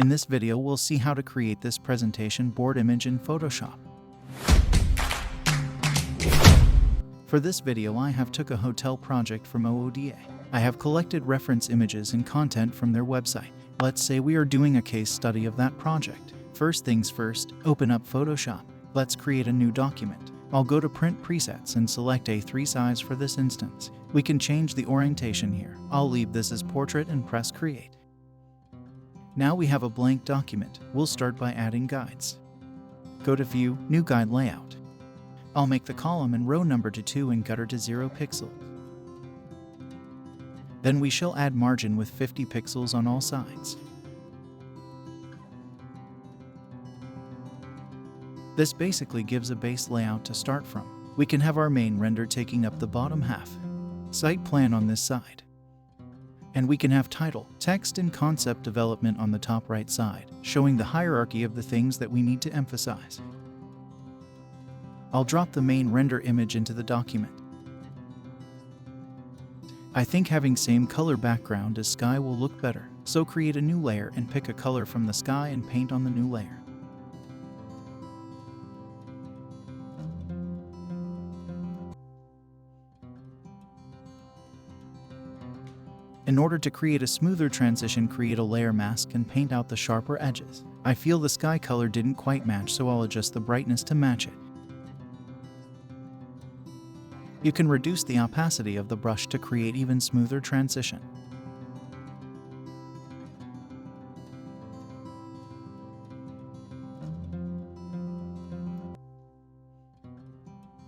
In this video, we'll see how to create this presentation board image in Photoshop. For this video, I have took a hotel project from OODA. I have collected reference images and content from their website. Let's say we are doing a case study of that project. First things first, open up Photoshop. Let's create a new document. I'll go to Print Presets and select A3 size for this instance. We can change the orientation here. I'll leave this as portrait and press Create. Now we have a blank document. We'll start by adding guides. Go to View, New Guide Layout. I'll make the column and row number to 2 and gutter to 0 pixels. Then we shall add margin with 50 pixels on all sides. This basically gives a base layout to start from. We can have our main render taking up the bottom half, site plan on this side, and we can have title, text, and concept development on the top right side, showing the hierarchy of the things that we need to emphasize. I'll drop the main render image into the document. I think having same color background as sky will look better, so create a new layer and pick a color from the sky and paint on the new layer. In order to create a smoother transition, create a layer mask and paint out the sharper edges. I feel the sky color didn't quite match, so I'll adjust the brightness to match it. You can reduce the opacity of the brush to create even smoother transition.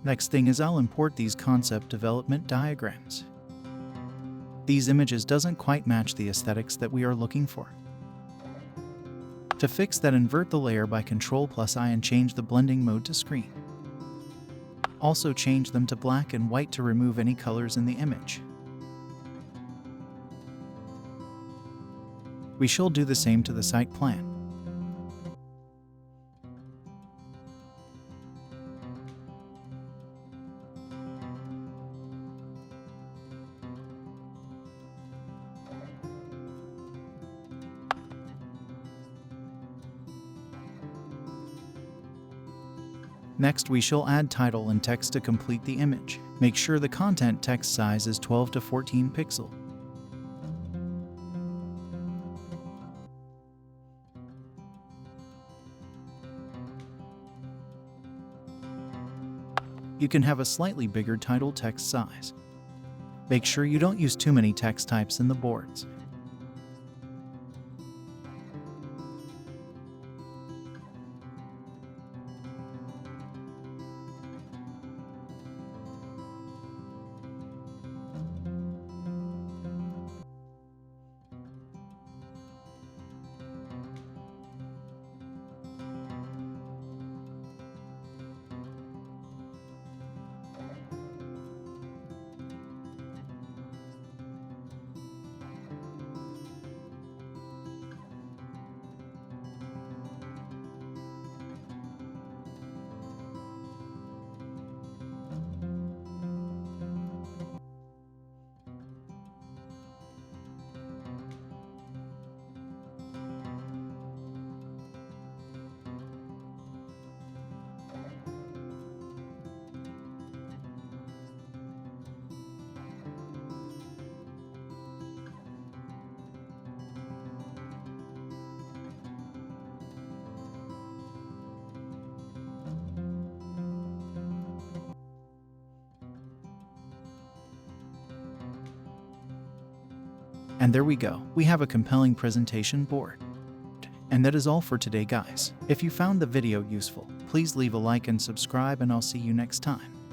Next thing is I'll import these concept development diagrams. These images doesn't quite match the aesthetics that we are looking for. To fix that, invert the layer by Ctrl+I and change the blending mode to screen. Also change them to black and white to remove any colors in the image. We shall do the same to the site plan. Next, we shall add title and text to complete the image. Make sure the content text size is 12 to 14 pixel. You can have a slightly bigger title text size. Make sure you don't use too many text types in the boards. And there we go. We have a compelling presentation board. And that is all for today, guys. If you found the video useful, please leave a like and subscribe, and I'll see you next time.